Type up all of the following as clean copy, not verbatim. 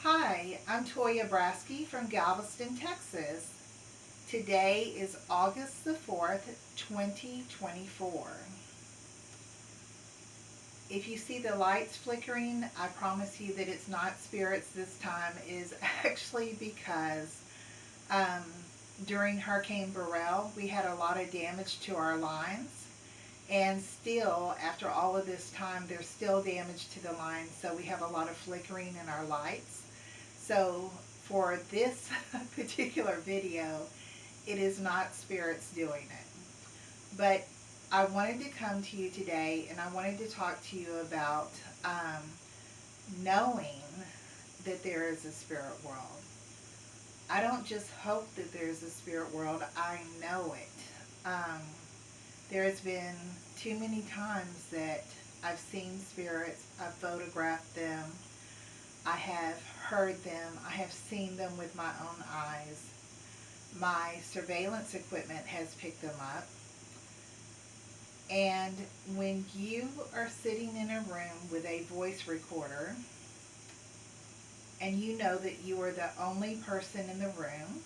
Hi, I'm Toyya Braskey from Galveston, Texas. Today is August the 4th, 2024. If you see the lights flickering, I promise you that it's not spirits this time. It is actually because um, during Hurricane Beryl, we had a lot of damage to our lines. And still, after all of this time, there's still damage to the lines, so we have a lot of flickering in our lights. So for this particular video, it is not spirits doing it. But I wanted to come to you today and I wanted to talk to you about knowing that there is a spirit world. I don't just hope that there's a spirit world, I know it. There has been too many times that I've seen spirits, I've photographed them, I have heard them, I have seen them with my own eyes. My surveillance equipment has picked them up. And when you are sitting in a room with a voice recorder and you know that you are the only person in the room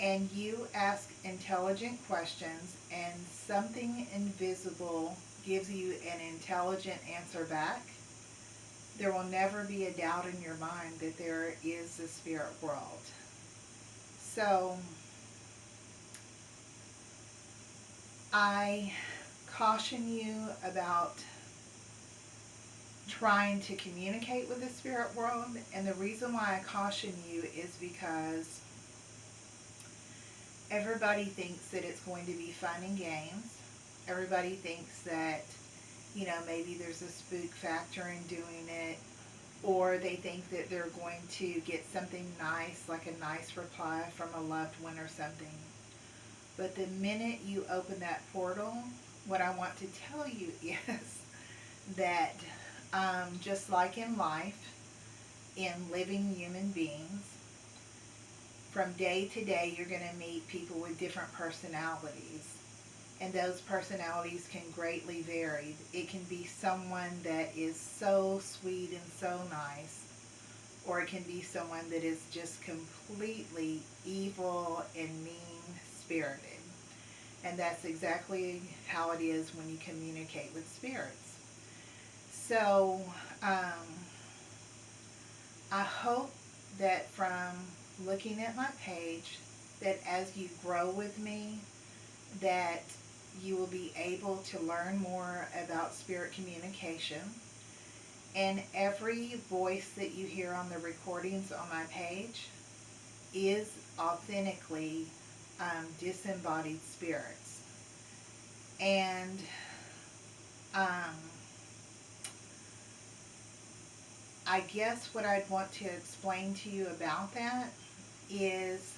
and you ask intelligent questions and something invisible gives you an intelligent answer back, there will never be a doubt in your mind that there is a spirit world. So I caution you about trying to communicate with the spirit world, and the reason why I caution you is because everybody thinks that it's going to be fun and games. Everybody thinks that, maybe there's a spook factor in doing it, or they think that they're going to get something nice, like a nice reply from a loved one or something. But the minute you open that portal, what I want to tell you is that just like in life, in living human beings, from day to day you're going to meet people with different personalities. And those personalities can greatly vary. It can be someone that is so sweet and so nice, or it can be someone that is just completely evil and mean-spirited. And that's exactly how it is when you communicate with spirits. So, I hope that from looking at my page, that as you grow with me, that you will be able to learn more about spirit communication. And every voice that you hear on the recordings on my page is authentically disembodied spirits. And I guess what I'd want to explain to you about that is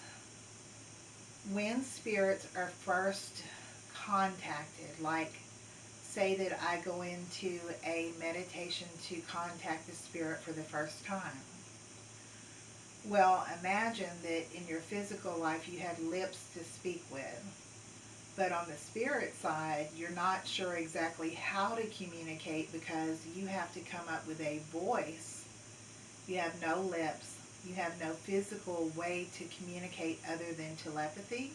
when spirits are first contacted, like say that I go into a meditation to contact a spirit for the first time. Well, imagine that in your physical life you had lips to speak with. But on the spirit side, you're not sure exactly how to communicate because you have to come up with a voice. You have no lips. You have no physical way to communicate other than telepathy.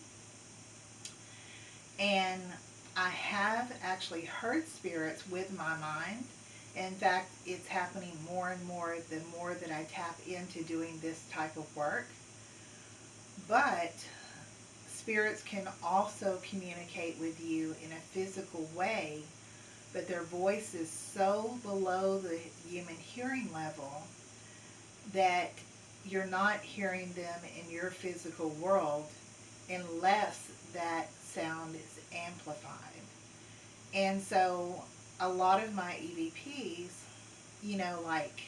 And I have actually heard spirits with my mind. In fact, it's happening more and more the more that I tap into doing this type of work. But spirits can also communicate with you in a physical way, but their voice is so below the human hearing level that you're not hearing them in your physical world unless that sound is amplified. And so a lot of my EVPs, like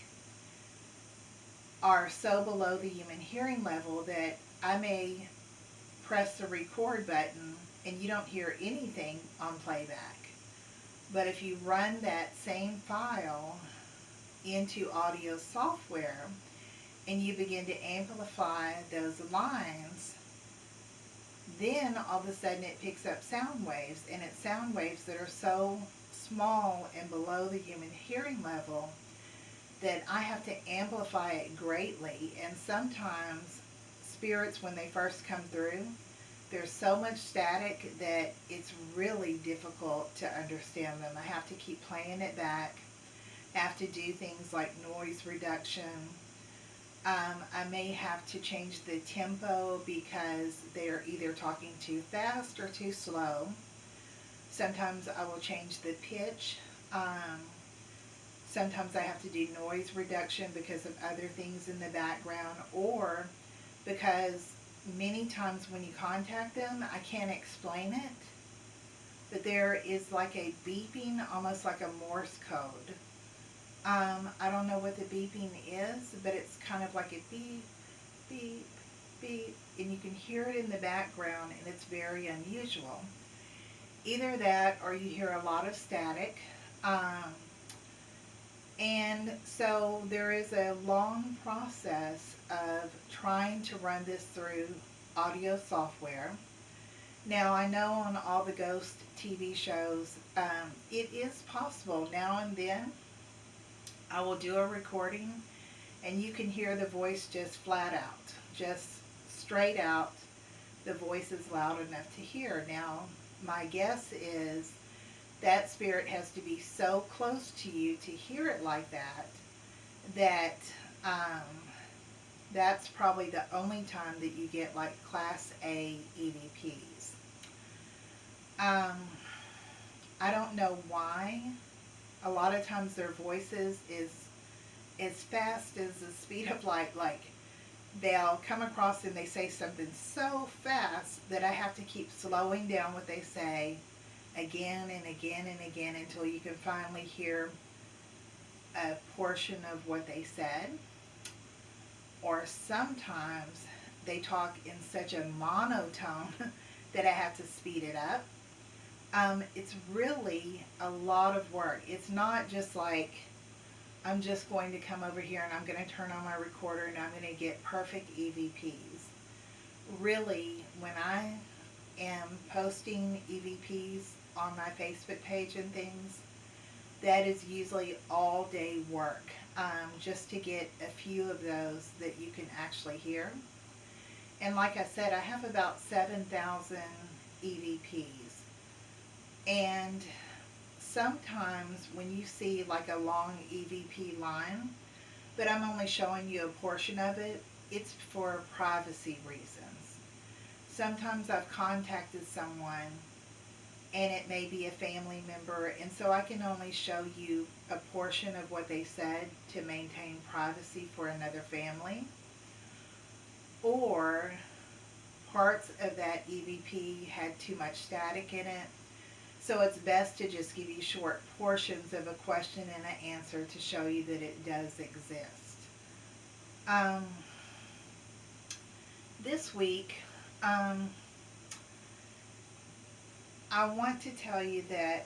are so below the human hearing level that I may press the record button and you don't hear anything on playback. But if you run that same file into audio software and you begin to amplify those lines, then all of a sudden it picks up sound waves, and it's sound waves that are so small and below the human hearing level that I have to amplify it greatly. And sometimes spirits, when they first come through, there's so much static that it's really difficult to understand them. I have to keep playing it back. I have to do things like noise reduction. I may have to change the tempo because they're either talking too fast or too slow. Sometimes I will change the pitch. Um, Sometimes I have to do noise reduction because of other things in the background, or because many times when you contact them, I can't explain it, but there is like a beeping, almost like a Morse code. I don't know what the beeping is, but it's kind of like a beep, beep, beep, and you can hear it in the background, and it's very unusual. Either that, or you hear a lot of static. Um, and so there is a long process of trying to run this through audio software. Now, I know on all the ghost TV shows, it is possible now and then I will do a recording and you can hear the voice just flat out, just straight out. The voice is loud enough to hear. Now, my guess is that spirit has to be so close to you to hear it like that, that um, that's probably the only time that you get like Class A EVPs. Um, I don't know why. A lot of times their voices is as fast as the speed of light. Like they'll come across and they say something so fast that I have to keep slowing down what they say again and again and again until you can finally hear a portion of what they said. Or sometimes they talk in such a monotone that I have to speed it up. It's really a lot of work. It's not just like I'm just going to come over here and I'm going to turn on my recorder and I'm going to get perfect EVPs. Really, when I am posting EVPs on my Facebook page and things, that is usually all day work, just to get a few of those that you can actually hear. And like I said, I have about 7,000 EVPs. And sometimes when you see like a long EVP line, but I'm only showing you a portion of it, it's for privacy reasons. Sometimes I've contacted someone and it may be a family member, and so I can only show you a portion of what they said to maintain privacy for another family. Or parts of that EVP had too much static in it, so it's best to just give you short portions of a question and an answer to show you that it does exist. This week, I want to tell you that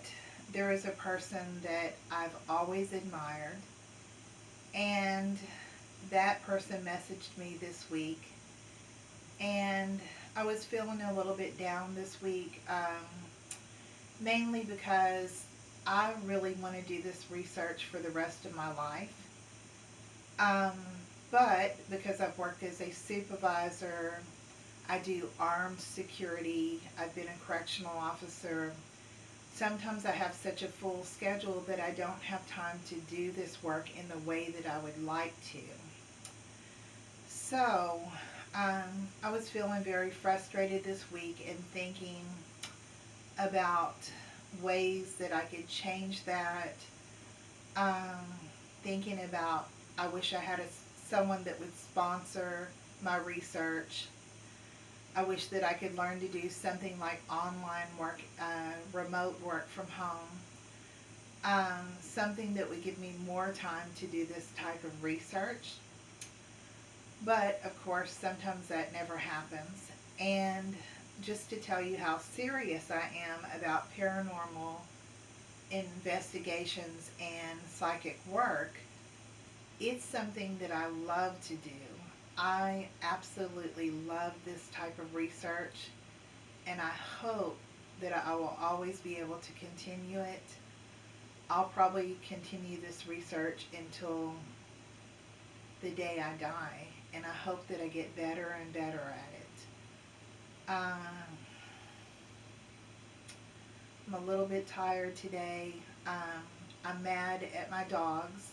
there is a person that I've always admired, and that person messaged me this week, and I was feeling a little bit down this week, mainly because I really want to do this research for the rest of my life. But because I've worked as a supervisor, I do armed security, I've been a correctional officer. Sometimes I have such a full schedule that I don't have time to do this work in the way that I would like to. So, I was feeling very frustrated this week and thinking about ways that I could change that. Thinking about, I wish I had someone that would sponsor my research. I wish that I could learn to do something like online work, remote work from home. Something that would give me more time to do this type of research. But, of course, sometimes that never happens. And just to tell you how serious I am about paranormal investigations and psychic work, it's something that I love to do. I absolutely love this type of research, and I hope that I will always be able to continue it. I'll probably continue this research until the day I die, and I hope that I get better and better at it. I'm a little bit tired today. I'm mad at my dogs.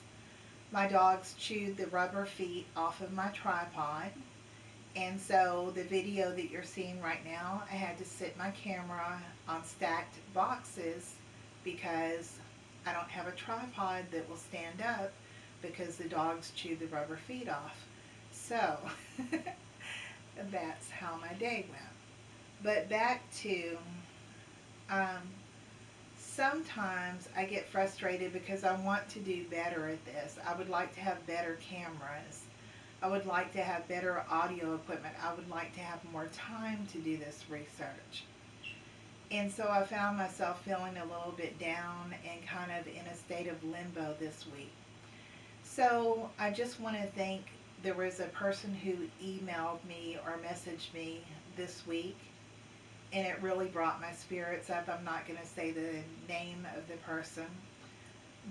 My dogs chewed the rubber feet off of my tripod. And so the video that you're seeing right now, I had to sit my camera on stacked boxes because I don't have a tripod that will stand up because the dogs chewed the rubber feet off. So that's how my day went. But back to, um, sometimes I get frustrated because I want to do better at this. I would like to have better cameras. I would like to have better audio equipment. I would like to have more time to do this research. And so I found myself feeling a little bit down and kind of in a state of limbo this week. So I just want to thank, there was a person who emailed me or messaged me this week, and it really brought my spirits up. I'm not going to say the name of the person,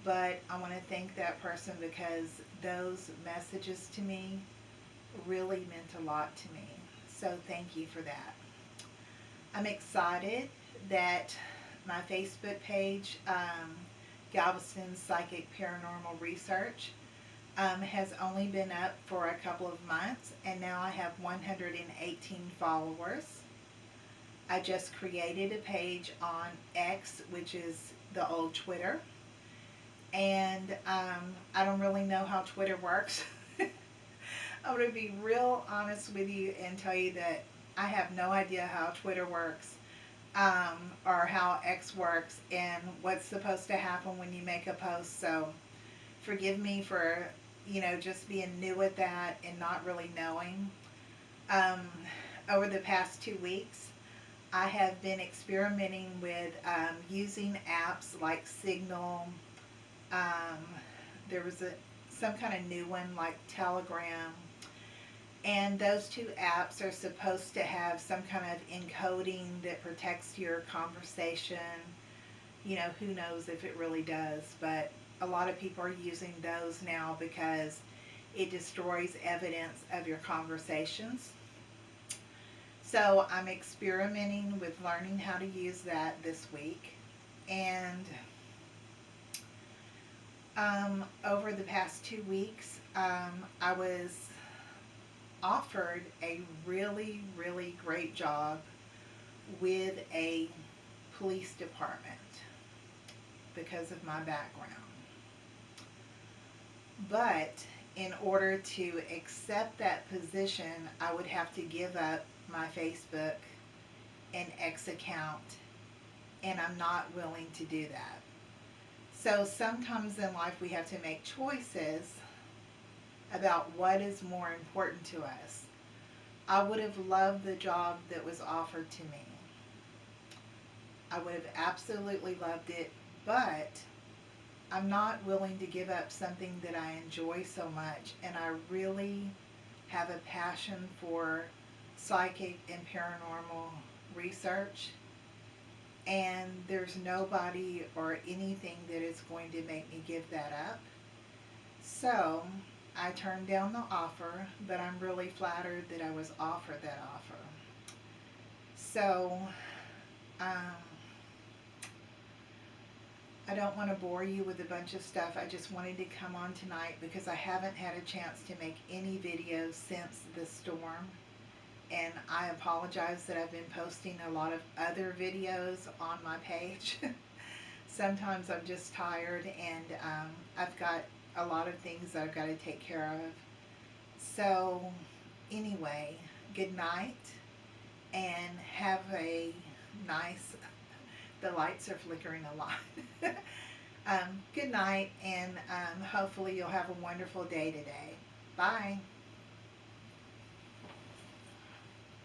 but I want to thank that person because those messages to me really meant a lot to me. So thank you for that. I'm excited that my Facebook page, Galveston Psychic Paranormal Research, has only been up for a couple of months, and now I have 118 followers. I just created a page on X, which is the old Twitter, and I don't really know how Twitter works. I'm going to be real honest with you and tell you that I have no idea how Twitter works, or how X works, and what's supposed to happen when you make a post. So forgive me for, just being new at that and not really knowing. Over the past 2 weeks, I have been experimenting with using apps like Signal. There was some kind of new one like Telegram. And those two apps are supposed to have some kind of encoding that protects your conversation. Who knows if it really does, but a lot of people are using those now because it destroys evidence of your conversations. So I'm experimenting with learning how to use that this week. And over the past 2 weeks, I was offered a really, really great job with a police department because of my background. But in order to accept that position, I would have to give up my Facebook and X account, and I'm not willing to do that. So sometimes in life we have to make choices about what is more important to us. I would have loved the job that was offered to me. I would have absolutely loved it, but I'm not willing to give up something that I enjoy so much, and I really have a passion for psychic and paranormal research, and there's nobody or anything that is going to make me give that up. So I turned down the offer, but I'm really flattered that I was offered that offer. So I don't want to bore you with a bunch of stuff. I just wanted to come on tonight because I haven't had a chance to make any videos since the storm. And I apologize that I've been posting a lot of other videos on my page. Sometimes I'm just tired, and I've got a lot of things that I've got to take care of. So anyway, good night, and have a nice, the lights are flickering a lot. Good night, and hopefully you'll have a wonderful day today. Bye.